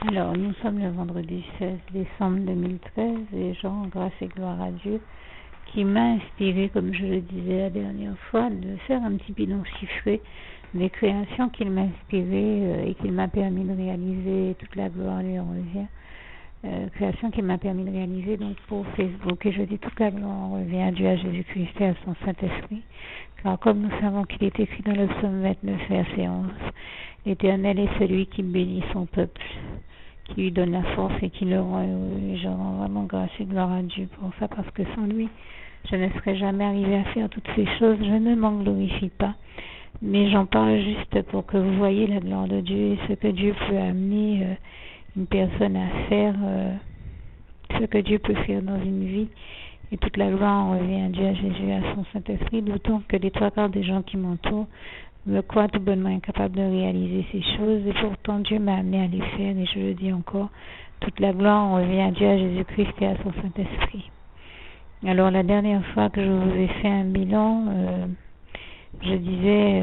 Alors, nous sommes le vendredi 16 décembre 2013 et je rends grâce et gloire à Dieu qui m'a inspiré, comme je le disais la dernière fois, de faire un petit bilan chiffré des créations qu'il m'a inspirées et qu'il m'a permis de réaliser. Toute la gloire lui en revient. Création qu'il m'a permis de réaliser donc pour Facebook. Et je dis toute la gloire en revient à Dieu, à Jésus-Christ et à son Saint-Esprit. Car comme nous savons qu'il est écrit dans le psaume 29, verset 11, l'Éternel est celui qui bénit son peuple, qui lui donne la force et qui le rend heureux. Et je rends vraiment grâce et gloire à Dieu pour ça, parce que sans lui, je ne serais jamais arrivé à faire toutes ces choses. Je ne m'en glorifie pas, mais j'en parle juste pour que vous voyez la gloire de Dieu et ce que Dieu peut amener une personne à faire, ce que Dieu peut faire dans une vie. Et toute la gloire en revient à Dieu, à Jésus, à son Saint-Esprit, d'autant que les trois quarts des gens qui m'entourent me croient tout bonnement incapable de réaliser ces choses, et pourtant Dieu m'a amené à les faire, et je le dis encore, toute la gloire en revient à Dieu, à Jésus-Christ et à son Saint-Esprit. Alors la dernière fois que je vous ai fait un bilan, je disais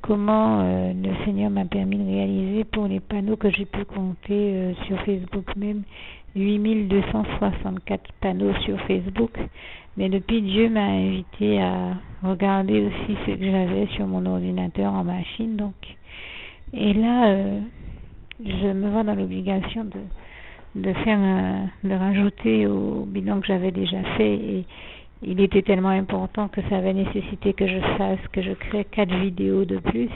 comment le Seigneur m'a permis de réaliser pour les panneaux que j'ai pu compter sur Facebook même, 8264 panneaux sur Facebook. Mais depuis, Dieu m'a invité à regarder aussi ce que j'avais sur mon ordinateur en machine. Donc, et là, je me vois dans l'obligation de rajouter au bilan que j'avais déjà fait. Et il était tellement important que ça avait nécessité que je crée 4 vidéos de plus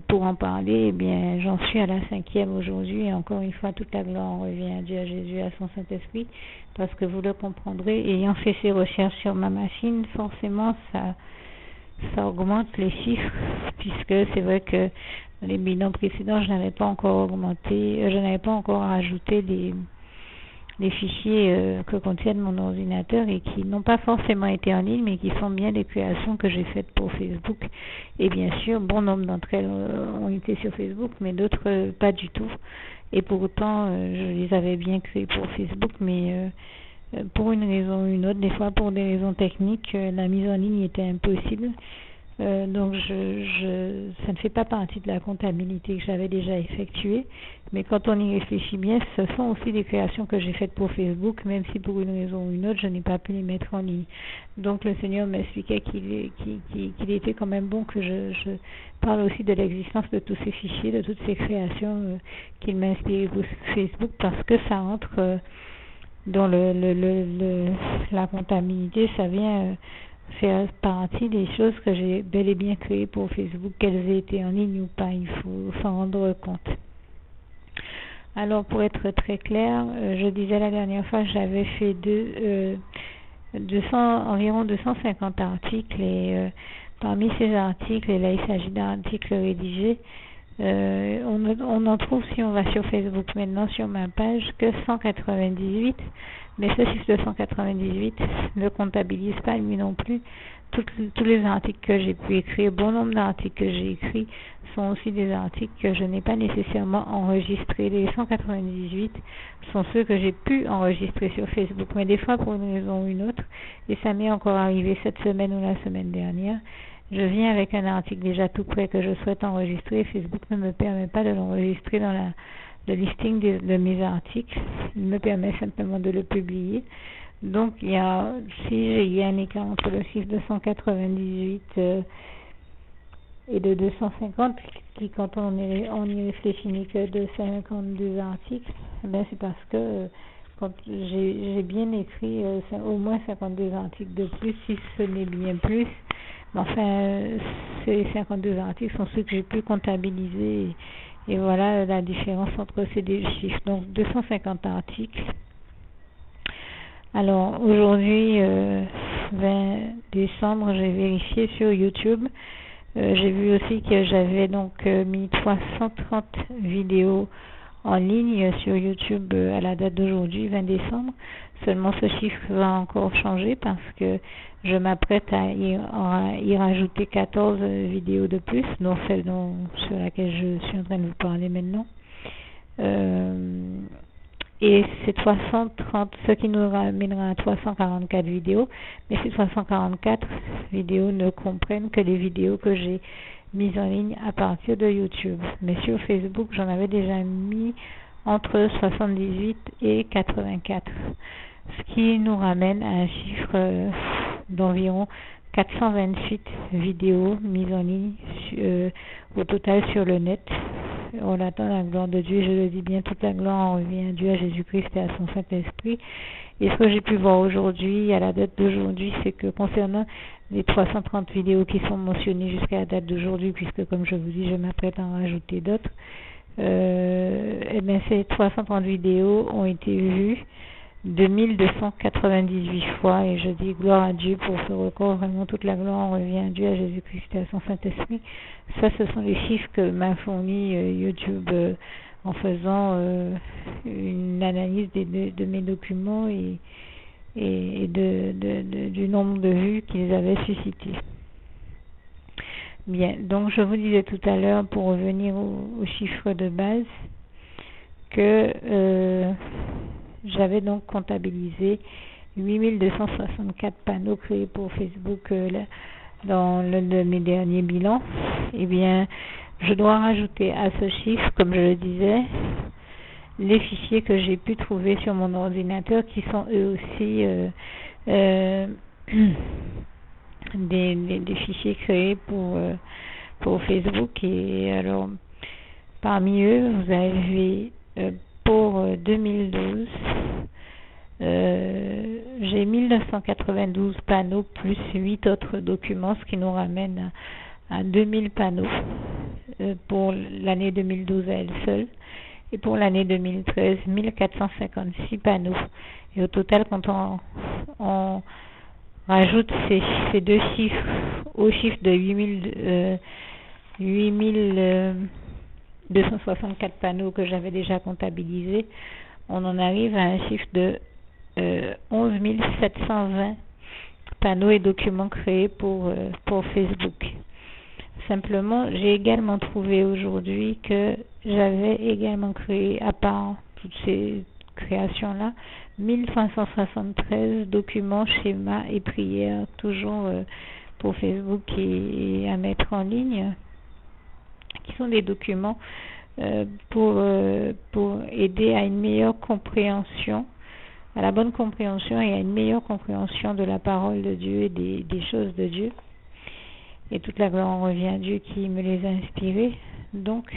pour en parler. Eh bien, j'en suis à la 5e aujourd'hui, et encore une fois, toute la gloire en revient à Dieu, à Jésus, à son Saint-Esprit, parce que vous le comprendrez, ayant fait ces recherches sur ma machine, forcément, ça augmente les chiffres, puisque c'est vrai que dans les bilans précédents, je n'avais pas encore rajouté les fichiers que contiennent mon ordinateur et qui n'ont pas forcément été en ligne, mais qui sont bien des créations que j'ai faites pour Facebook. Et bien sûr, bon nombre d'entre elles ont été sur Facebook, mais d'autres pas du tout. Et pourtant, je les avais bien créées pour Facebook, mais pour une raison ou une autre, des fois pour des raisons techniques, la mise en ligne était impossible. Donc ça ne fait pas partie de la comptabilité que j'avais déjà effectuée, mais quand on y réfléchit bien, ce sont aussi des créations que j'ai faites pour Facebook, même si pour une raison ou une autre, je n'ai pas pu les mettre en ligne. Donc le Seigneur m'expliquait qu'il était quand même bon que je parle aussi de l'existence de tous ces fichiers, de toutes ces créations qu'il m'a inspirées pour Facebook, parce que ça entre dans la comptabilité, ça vient faire partie des choses que j'ai bel et bien créées pour Facebook, qu'elles aient été en ligne ou pas, il faut s'en rendre compte. Alors, pour être très clair, je disais la dernière fois que j'avais fait environ 250 articles, et parmi ces articles, et là il s'agit d'articles rédigés, on en trouve, si on va sur Facebook maintenant, sur ma page, que 198, mais ce chiffre de 198 ne comptabilise pas lui non plus tous les articles que j'ai pu écrire. Bon nombre d'articles que j'ai écrits sont aussi des articles que je n'ai pas nécessairement enregistrés. Les 198 sont ceux que j'ai pu enregistrer sur Facebook, mais des fois pour une raison ou une autre, et ça m'est encore arrivé cette semaine ou la semaine dernière, je viens avec un article déjà tout prêt que je souhaite enregistrer. Facebook ne me permet pas de l'enregistrer dans le listing de mes articles. Il me permet simplement de le publier. Donc, il y a un écart entre le chiffre de 198 et de 250, qui quand on y réfléchit n'est que de 52 articles, ben c'est parce que quand j'ai bien écrit au moins 52 articles de plus, si ce n'est bien plus. Enfin, ces 52 articles sont ceux que j'ai pu comptabiliser, et voilà la différence entre ces deux chiffres. Donc 250 articles. Alors aujourd'hui, 20 décembre, j'ai vérifié sur YouTube. J'ai vu aussi que j'avais donc mis 330 vidéos en ligne sur YouTube à la date d'aujourd'hui, 20 décembre. Seulement ce chiffre va encore changer parce que je m'apprête à y rajouter 14 vidéos de plus, dont celle sur laquelle je suis en train de vous parler maintenant. Et c'est 330, ce qui nous ramènera à 344 vidéos, mais ces 344 vidéos ne comprennent que les vidéos que j'ai mises en ligne à partir de YouTube. Mais sur Facebook, j'en avais déjà mis entre 78 et 84, ce qui nous ramène à un chiffre d'environ 428 vidéos mises en ligne au total sur le net. On attend la gloire de Dieu, je le dis bien, toute la gloire en revient à Dieu, à Jésus-Christ et à son Saint-Esprit. Et ce que j'ai pu voir aujourd'hui, à la date d'aujourd'hui, c'est que concernant les 330 vidéos qui sont mentionnées jusqu'à la date d'aujourd'hui, puisque comme je vous dis, je m'apprête à en rajouter d'autres, ces 330 vidéos ont été vues 2298 fois, et je dis gloire à Dieu pour ce record. Vraiment toute la gloire revient à Dieu, à Jésus-Christ et à son Saint-Esprit. Ça, ce sont les chiffres que m'a fourni YouTube en faisant une analyse de mes documents et du nombre de vues qu'ils avaient suscité. Bien, donc je vous disais tout à l'heure, pour revenir aux chiffres de base, que j'avais donc comptabilisé 8264 panneaux créés pour Facebook dans l'un de mes derniers bilans. Eh bien, je dois rajouter à ce chiffre, comme je le disais, les fichiers que j'ai pu trouver sur mon ordinateur, qui sont eux aussi des fichiers créés pour Facebook. Et alors, parmi eux, vous avez pour 2012, j'ai 1992 panneaux plus 8 autres documents, ce qui nous ramène à 2000 panneaux pour l'année 2012 à elle seule. Et pour l'année 2013, 1456 panneaux. Et au total, quand on rajoute ces deux chiffres au chiffre de 8264 panneaux que j'avais déjà comptabilisés, on en arrive à un chiffre de 11 720 panneaux et documents créés pour Facebook. Simplement, j'ai également trouvé aujourd'hui que j'avais également créé, à part toutes ces créations-là, 1573 documents, schémas et prières, toujours pour Facebook et à mettre en ligne, qui sont des documents pour aider à une meilleure compréhension, à la bonne compréhension et à une meilleure compréhension de la parole de Dieu et des choses de Dieu. Et toute la gloire revient à Dieu qui me les a inspirés. Donc,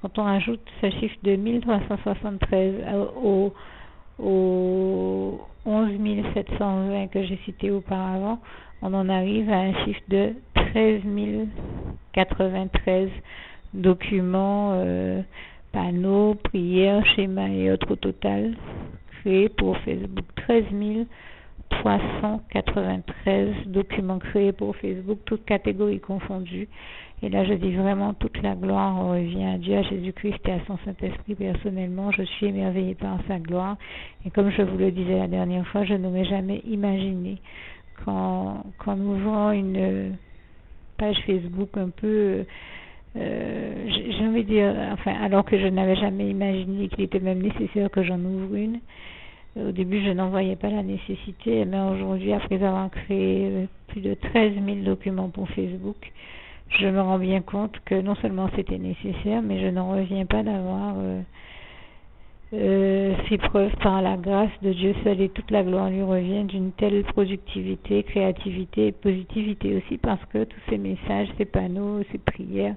quand on ajoute ce chiffre de 1373 aux 11 720 que j'ai cité auparavant, on en arrive à un chiffre de 13 093 documents, panneaux, prières, schémas et autres au total créés pour Facebook. 13 393 documents créés pour Facebook, toutes catégories confondues. Et là, je dis vraiment toute la gloire revient à Dieu, à Jésus-Christ et à son Saint-Esprit. Personnellement, je suis émerveillée par sa gloire. Et comme je vous le disais la dernière fois, je n'aurais jamais imaginé qu'en ouvrant une page Facebook un peu, j'ai envie de dire, enfin, alors que je n'avais jamais imaginé qu'il était même nécessaire que j'en ouvre une. Au début, je n'en voyais pas la nécessité, mais aujourd'hui, après avoir créé plus de 13 000 documents pour Facebook, je me rends bien compte que non seulement c'était nécessaire, mais je n'en reviens pas d'avoir fait preuve par la grâce de Dieu seul, et toute la gloire lui revient d'une telle productivité, créativité et positivité aussi, parce que tous ces messages, ces panneaux, ces prières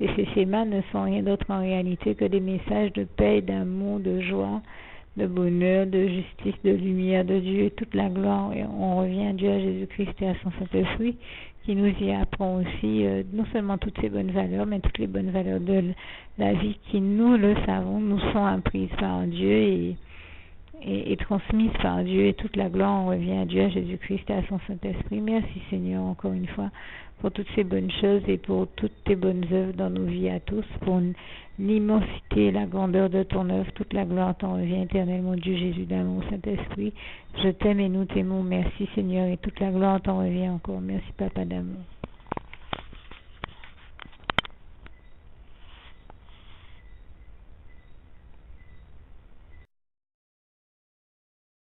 et ces schémas ne sont rien d'autre en réalité que des messages de paix, d'amour, de joie, de bonheur, de justice, de lumière de Dieu, et toute la gloire, et on revient à Dieu, à Jésus-Christ et à son Saint-Esprit, qui nous y apprend aussi non seulement toutes ces bonnes valeurs, mais toutes les bonnes valeurs de la vie qui, nous le savons, nous sont apprises par Dieu et transmises par Dieu, et toute la gloire, on revient à Dieu, à Jésus-Christ et à son Saint-Esprit. Merci Seigneur, encore une fois, pour toutes ces bonnes choses et pour toutes tes bonnes œuvres dans nos vies à tous, pour l'immensité et la grandeur de ton œuvre. Toute la gloire t'en revient éternellement, Dieu Jésus d'amour, Saint-Esprit. Je t'aime et nous t'aimons. Merci Seigneur, et toute la gloire t'en revient encore. Merci Papa d'amour.